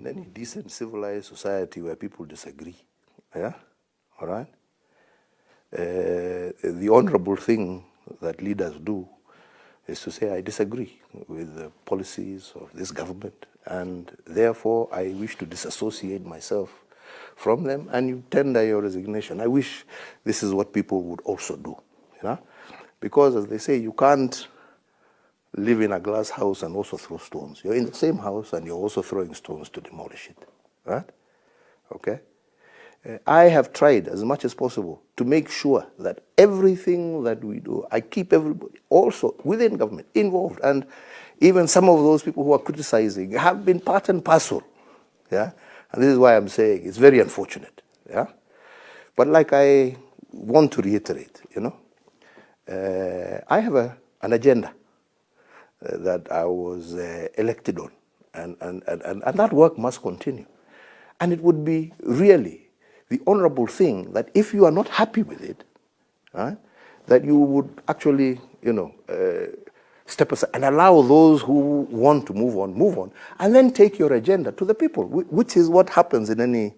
in any decent, civilized society where people disagree, yeah, all right, the honorable thing that leaders do is to say, I disagree with the policies of this government, and therefore I wish to disassociate myself from them, and you tender your resignation. I wish this is what people would also do, you know? Because, as they say, you can't live in a glass house and also throw stones. You're in the same house and you're also throwing stones to demolish it, right? Okay? I have tried as much as possible to make sure that everything that we do, I keep everybody also within government involved, and even some of those people who are criticizing have been part and parcel, yeah? And this is why I'm saying it's very unfortunate, yeah? But like I want to reiterate, you know, I have an agenda that I was elected on, and that work must continue. And it would be really the honorable thing that if you are not happy with it, right, that you would actually, you know, step aside and allow those who want to move on, and then take your agenda to the people, which is what happens in any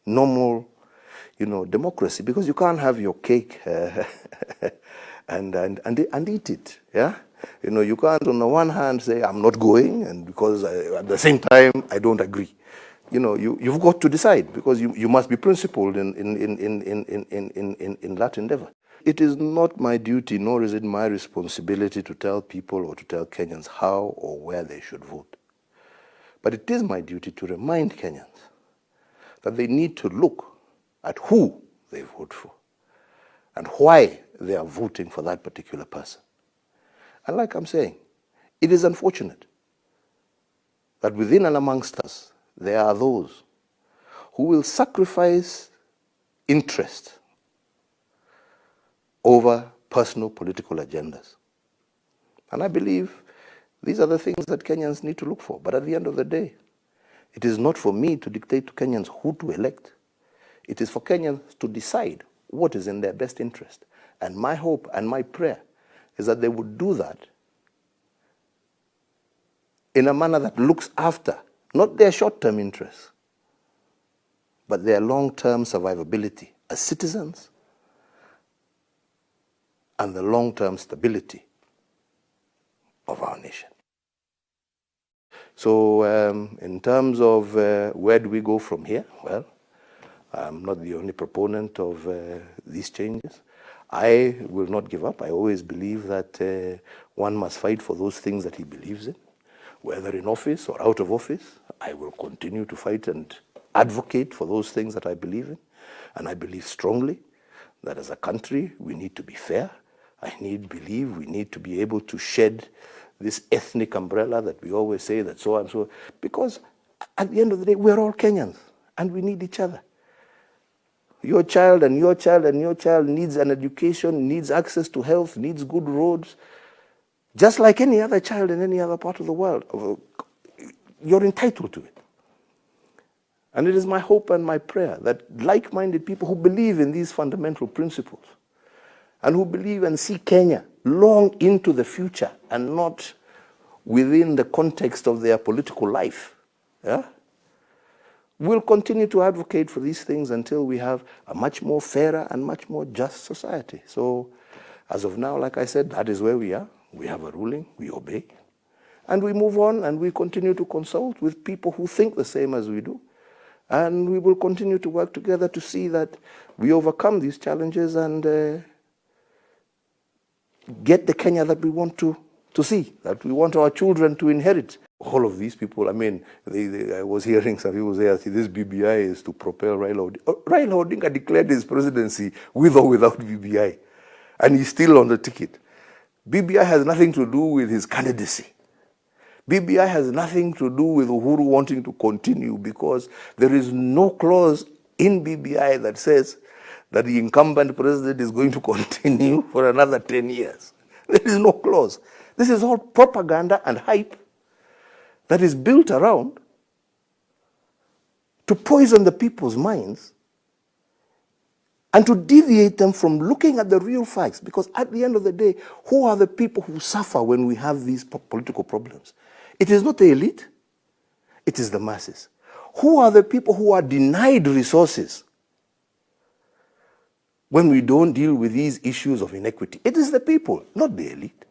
normal, you know, democracy, because you can't have your cake and eat it, yeah? You know, you can't on the one hand say, I'm not going, and because at the same time, I don't agree. You know, you've got to decide, because you must be principled in that endeavor. It is not my duty, nor is it my responsibility to tell people or to tell Kenyans how or where they should vote. But it is my duty to remind Kenyans that they need to look at who they vote for and why they are voting for that particular person. And like I'm saying, it is unfortunate that within and amongst us, there are those who will sacrifice interest over personal political agendas. And I believe these are the things that Kenyans need to look for. But at the end of the day, it is not for me to dictate to Kenyans who to elect. It is for Kenyans to decide what is in their best interest. And my hope and my prayer is that they would do that in a manner that looks after not their short-term interests, but their long-term survivability as citizens and the long-term stability of our nation. So in terms of where do we go from here? Well, I'm not the only proponent of these changes. I will not give up. I always believe that one must fight for those things that he believes in, whether in office or out of office. I will continue to fight and advocate for those things that I believe in. And I believe strongly that as a country, we need to be fair. I believe we need to be able to shed this ethnic umbrella that we always say that so and so, because at the end of the day, we're all Kenyans and we need each other. Your child and your child and your child needs an education, needs access to health, needs good roads, just like any other child in any other part of the world. You're entitled to it. And it is my hope and my prayer that like-minded people who believe in these fundamental principles and who believe and see Kenya long into the future and not within the context of their political life, yeah, will continue to advocate for these things until we have a much more fairer and much more just society. So as of now, like I said, that is where we are. We have a ruling, we obey, and we move on and we continue to consult with people who think the same as we do. And we will continue to work together to see that we overcome these challenges and get the Kenya that we want to see, that we want our children to inherit. All of these people, I mean, I was hearing some people say, this BBI is to propel Raila Odinga. Raila Odinga declared his presidency with or without BBI, and he's still on the ticket. BBI has nothing to do with his candidacy. BBI has nothing to do with Uhuru wanting to continue, because there is no clause in BBI that says that the incumbent president is going to continue for another 10 years. There is no clause. This is all propaganda and hype that is built around to poison the people's minds and to deviate them from looking at the real facts. Because at the end of the day, who are the people who suffer when we have these political problems? It is not the elite, it is the masses. Who are the people who are denied resources when we don't deal with these issues of inequity? It is the people, not the elite.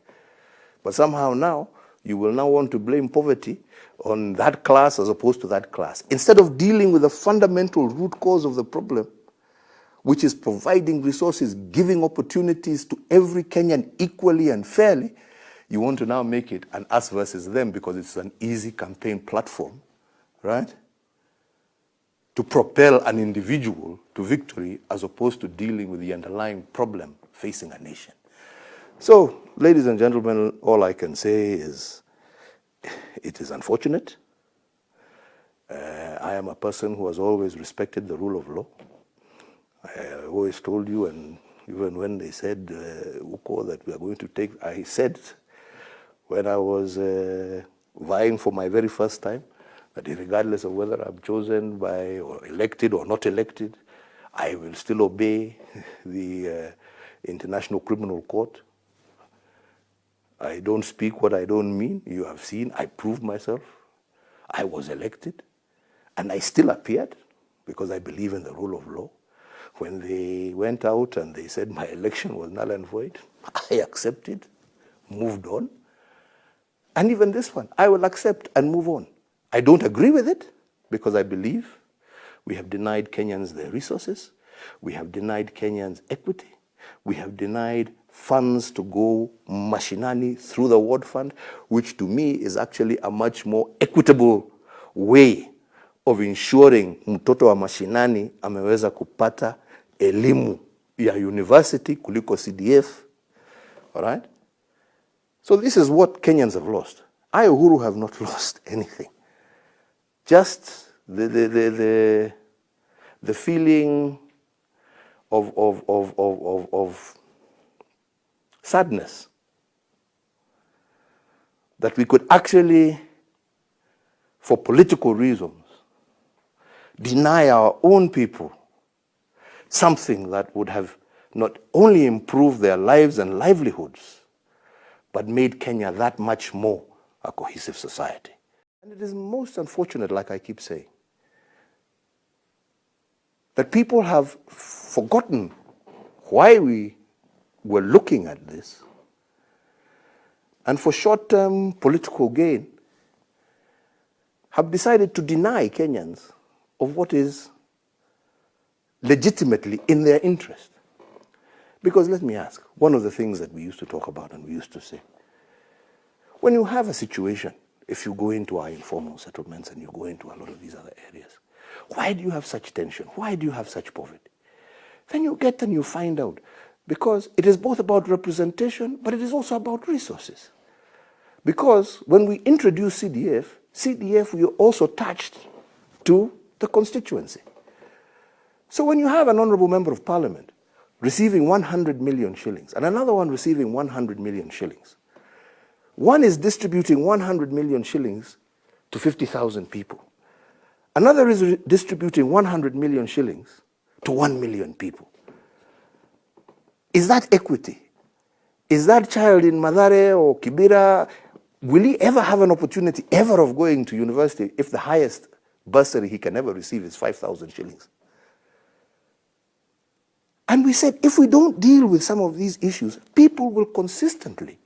But somehow now, you will now want to blame poverty on that class as opposed to that class. Instead of dealing with the fundamental root cause of the problem, which is providing resources, giving opportunities to every Kenyan equally and fairly, you want to now make it an us versus them because it's an easy campaign platform, right? To propel an individual to victory as opposed to dealing with the underlying problem facing a nation. So, ladies and gentlemen, all I can say is it is unfortunate. I am a person who has always respected the rule of law. I always told you, and even when they said, Uko, that we are going to take, I said when I was vying for my very first time, that regardless of whether I'm chosen by or elected or not elected, I will still obey the International Criminal Court. I don't speak what I don't mean. You have seen, I proved myself. I was elected, and I still appeared because I believe in the rule of law. When they went out and they said my election was null and void, I accepted, moved on. And even this one, I will accept and move on. I don't agree with it because I believe we have denied Kenyans their resources. We have denied Kenyans equity. We have denied funds to go mashinani through the ward fund, which to me is actually a much more equitable way of ensuring mtoto wa mashinani ameweza kupata elimu ya university kuliko CDF. All right? So this is what Kenyans have lost. I, Uhuru, have not lost anything. Just the feeling of sadness that we could actually, for political reasons, deny our own people something that would have not only improved their lives and livelihoods, but made Kenya that much more a cohesive society. And it is most unfortunate, like I keep saying, that people have forgotten why we were looking at this, and for short-term political gain, have decided to deny Kenyans of what is legitimately in their interest. Because let me ask, one of the things that we used to talk about and we used to say, when you have a situation, if you go into our informal settlements and you go into a lot of these other areas, why do you have such tension? Why do you have such poverty? Then you get and you find out, because it is both about representation, but it is also about resources. Because when we introduced CDF, we also touched to the constituency. So when you have an honorable member of parliament receiving 100 million shillings and another one receiving 100 million shillings, one is distributing 100 million shillings to 50,000 people. Another is distributing 100 million shillings to 1 million people. Is that equity? Is that child in Mathare or Kibera, will he ever have an opportunity ever of going to university if the highest bursary he can ever receive is 5,000 shillings? And we said, if we don't deal with some of these issues, people will consistently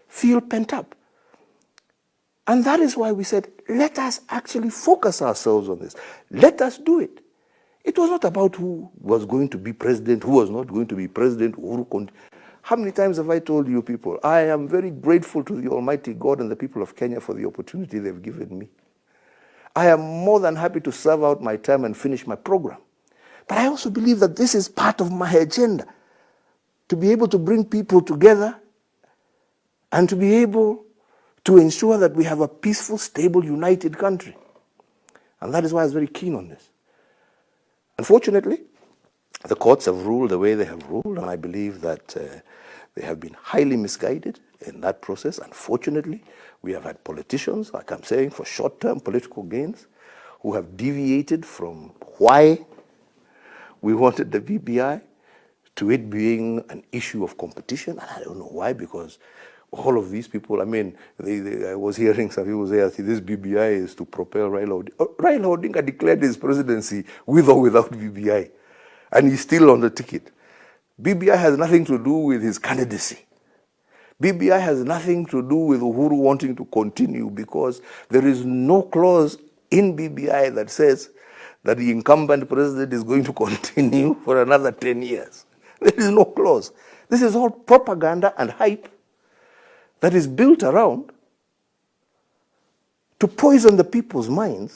feel pent up. And that is why we said, let us actually focus ourselves on this. Let us do it. It was not about who was going to be president, who was not going to be president. How many times have I told you people, I am very grateful to the Almighty God and the people of Kenya for the opportunity they've given me. I am more than happy to serve out my term and finish my program. But I also believe that this is part of my agenda, to be able to bring people together and to be able to ensure that we have a peaceful, stable, united country. And that is why I was very keen on this. Unfortunately, the courts have ruled the way they have ruled, and I believe that they have been highly misguided in that process. Unfortunately, we have had politicians, like I'm saying, for short-term political gains, who have deviated from why we wanted the BBI to it being an issue of competition. And I don't know why, because all of these people, I mean, I was hearing some people say, this BBI is to propel Raila Odinga. Raila Odinga declared his presidency with or without BBI, and he's still on the ticket. BBI has nothing to do with his candidacy. BBI has nothing to do with Uhuru wanting to continue, because there is no clause in BBI that says that the incumbent president is going to continue for another 10 years. There is no clause. This is all propaganda and hype that is built around to poison the people's minds